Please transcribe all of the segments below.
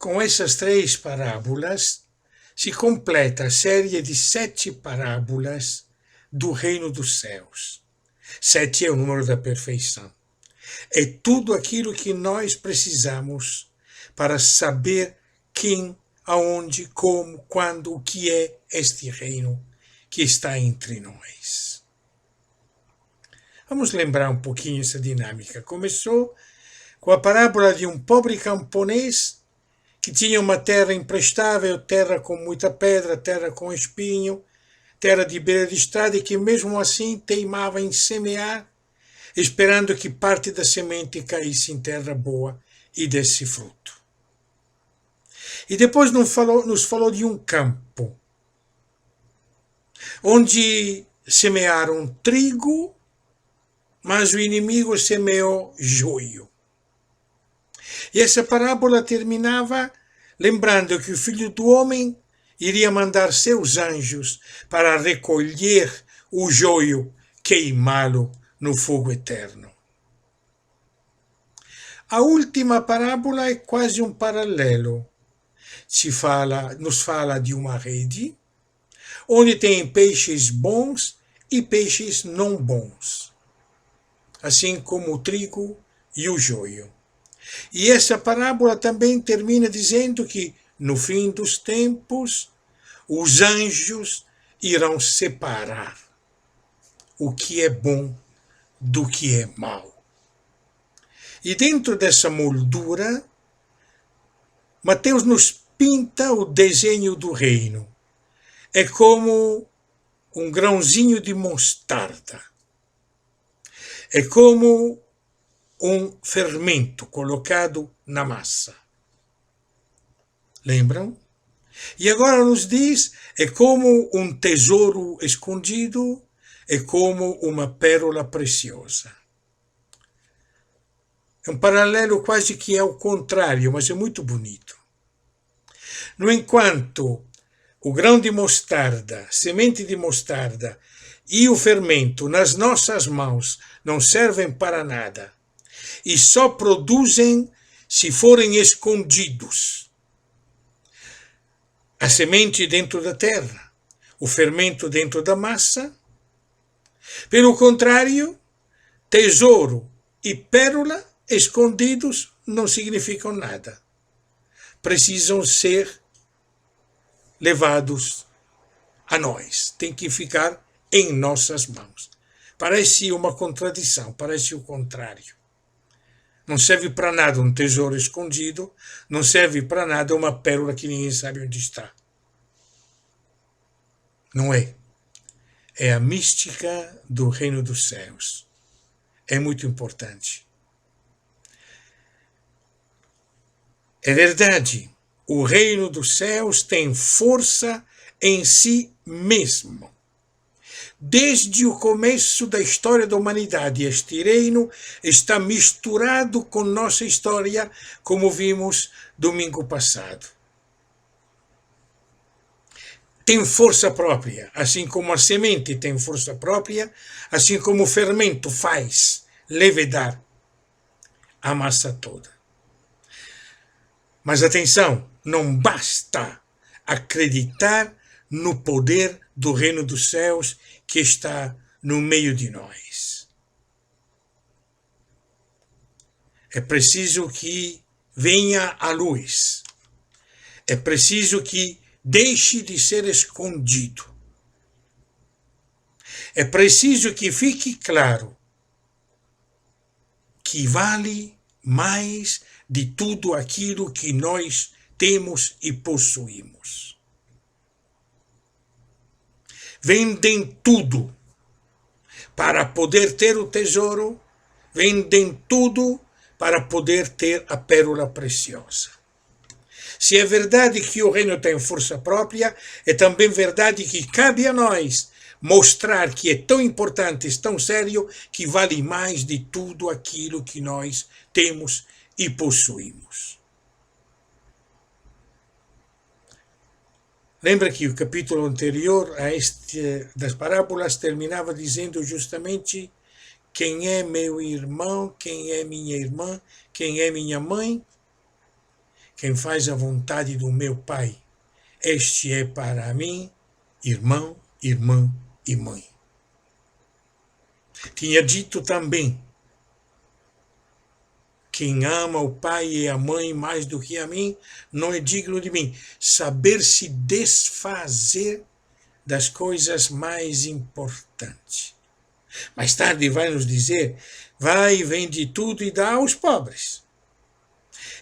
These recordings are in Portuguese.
Com essas três parábolas se completa a série de 7 parábolas do reino dos céus. 7 é o número da perfeição. É tudo aquilo que nós precisamos para saber quem, aonde, como, quando, o que é este reino que está entre nós. Vamos lembrar um pouquinho essa dinâmica. Começou com a parábola de um pobre camponês que tinha uma terra imprestável, terra com muita pedra, terra com espinho, terra de beira de estrada, e que mesmo assim teimava em semear, esperando que parte da semente caísse em terra boa e desse fruto. E depois nos falou de um campo, onde semearam trigo, mas o inimigo semeou joio. E essa parábola terminava lembrando que o Filho do Homem iria mandar seus anjos para recolher o joio, queimá-lo no fogo eterno. A última parábola é quase um paralelo. Nos fala de uma rede, onde tem peixes bons e peixes não bons, assim como o trigo e o joio. E essa parábola também termina dizendo que, no fim dos tempos, os anjos irão separar o que é bom do que é mau. E dentro dessa moldura, Mateus nos pinta o desenho do reino. É como um grãozinho de mostarda. É como um fermento colocado na massa. Lembram? E agora nos diz, é como um tesouro escondido, é como uma pérola preciosa. É um paralelo quase que ao contrário, mas é muito bonito. No enquanto o grão de mostarda, semente de mostarda e o fermento nas nossas mãos não servem para nada, e só produzem se forem escondidos. A semente dentro da terra, o fermento dentro da massa. Pelo contrário, tesouro e pérola escondidos não significam nada. Precisam ser levados a nós. Tem que ficar em nossas mãos. Parece uma contradição, parece o contrário. Não serve para nada um tesouro escondido, não serve para nada uma pérola que ninguém sabe onde está. Não é. É a mística do reino dos céus. É muito importante. É verdade, o reino dos céus tem força em si mesmo. Desde o começo da história da humanidade, este reino está misturado com nossa história, como vimos domingo passado. Tem força própria, assim como a semente tem força própria, assim como o fermento faz levedar a massa toda. Mas atenção, não basta acreditar no poder do reino dos céus que está no meio de nós. É preciso que venha a luz. É preciso que deixe de ser escondido. É preciso que fique claro que vale mais de tudo aquilo que nós temos e possuímos. Vendem tudo para poder ter o tesouro, vendem tudo para poder ter a pérola preciosa. Se é verdade que o reino tem força própria, é também verdade que cabe a nós mostrar que é tão importante, tão sério, que vale mais de tudo aquilo que nós temos e possuímos. Lembra que o capítulo anterior a este das parábolas terminava dizendo justamente quem é meu irmão, quem é minha irmã, quem é minha mãe, quem faz a vontade do meu Pai. Este é para mim irmão, irmã e mãe. Tinha dito também: quem ama o pai e a mãe mais do que a mim, não é digno de mim. Saber se desfazer das coisas mais importantes. Mais tarde vai nos dizer: vai, vende tudo e dá aos pobres.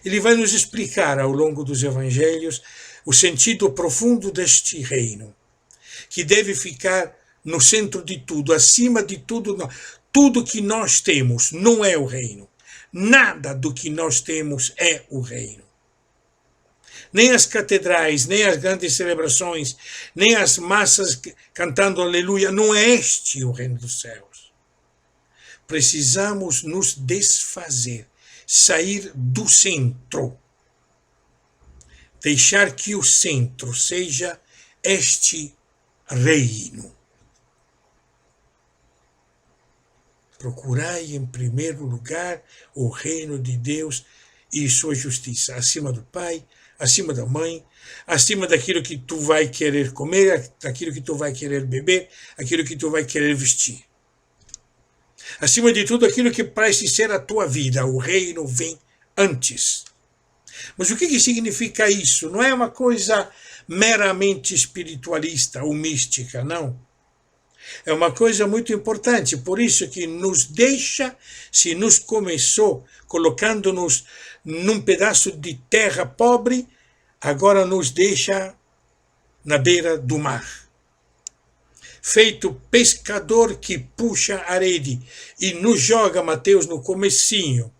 Ele vai nos explicar ao longo dos evangelhos o sentido profundo deste reino, que deve ficar no centro de tudo, acima de tudo. Tudo que nós temos não é o reino. Nada do que nós temos é o reino. Nem as catedrais, nem as grandes celebrações, nem as massas cantando aleluia, não é este o reino dos céus. Precisamos nos desfazer, sair do centro, deixar que o centro seja este reino. Procurai em primeiro lugar o reino de Deus e sua justiça, acima do pai, acima da mãe, acima daquilo que tu vai querer comer, daquilo que tu vai querer beber, aquilo que tu vai querer vestir. Acima de tudo, aquilo que parece ser a tua vida, o reino vem antes. Mas o que significa isso? Não é uma coisa meramente espiritualista ou mística, não. É uma coisa muito importante, por isso que nos deixa, se nos começou colocando-nos num pedaço de terra pobre, agora nos deixa na beira do mar. Feito pescador que puxa a rede e nos joga, Mateus, no comecinho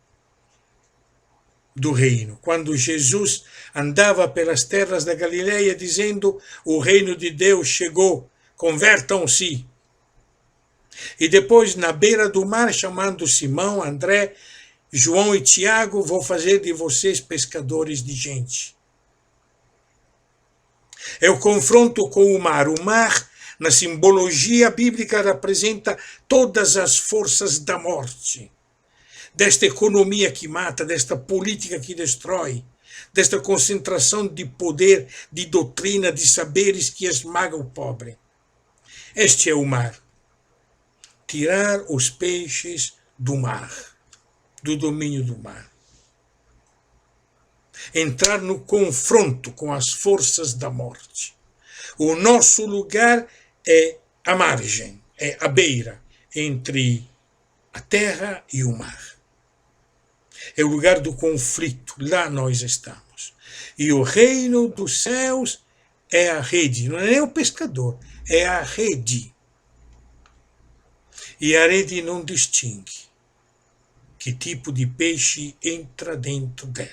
do reino, quando Jesus andava pelas terras da Galileia dizendo: o reino de Deus chegou, convertam-se. E depois, na beira do mar, chamando Simão, André, João e Tiago: vou fazer de vocês pescadores de gente. É o confronto com o mar. O mar, na simbologia bíblica, representa todas as forças da morte, desta economia que mata, desta política que destrói, desta concentração de poder, de doutrina, de saberes que esmaga o pobre. Este é o mar. Tirar os peixes do mar, do domínio do mar. Entrar no confronto com as forças da morte. O nosso lugar é a margem, é a beira entre a terra e o mar. É o lugar do conflito, lá nós estamos. E o reino dos céus é a rede, não é nem o pescador, é a rede. E a rede não distingue que tipo de peixe entra dentro dela.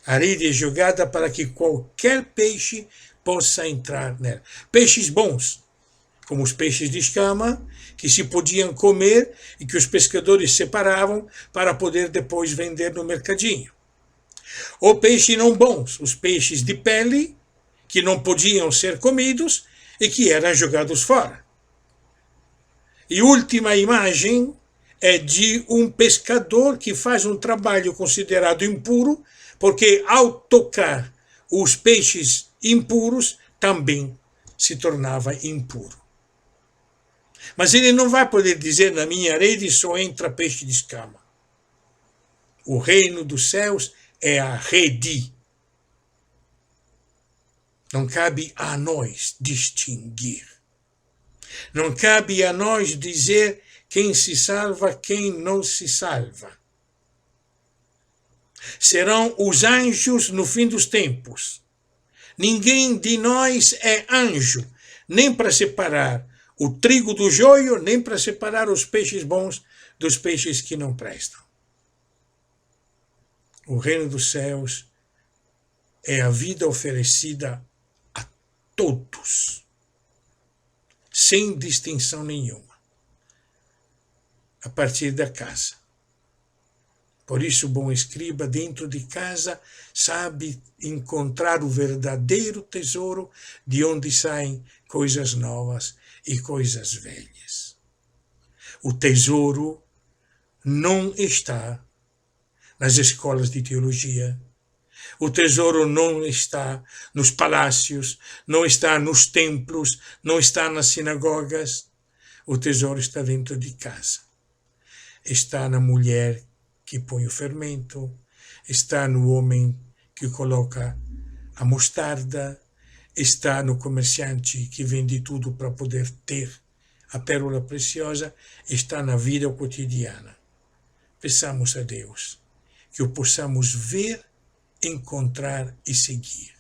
A rede é jogada para que qualquer peixe possa entrar nela. Peixes bons, como os peixes de escama, que se podiam comer e que os pescadores separavam para poder depois vender no mercadinho. Ou peixes não bons, os peixes de pele, que não podiam ser comidos e que eram jogados fora. E a última imagem é de um pescador que faz um trabalho considerado impuro, porque ao tocar os peixes impuros, também se tornava impuro. Mas ele não vai poder dizer: na minha rede só entra peixe de escama. O reino dos céus é a rede. Não cabe a nós distinguir. Não cabe a nós dizer quem se salva, quem não se salva. Serão os anjos no fim dos tempos. Ninguém de nós é anjo, nem para separar o trigo do joio, nem para separar os peixes bons dos peixes que não prestam. O reino dos céus é a vida oferecida a todos, sem distinção nenhuma, a partir da casa. Por isso, o bom escriba, dentro de casa, sabe encontrar o verdadeiro tesouro de onde saem coisas novas e coisas velhas. O tesouro não está nas escolas de teologia. O tesouro não está nos palácios, não está nos templos, não está nas sinagogas. O tesouro está dentro de casa. Está na mulher que põe o fermento, está no homem que coloca a mostarda, está no comerciante que vende tudo para poder ter a pérola preciosa, está na vida cotidiana. Peçamos a Deus que o possamos ver, encontrar e seguir.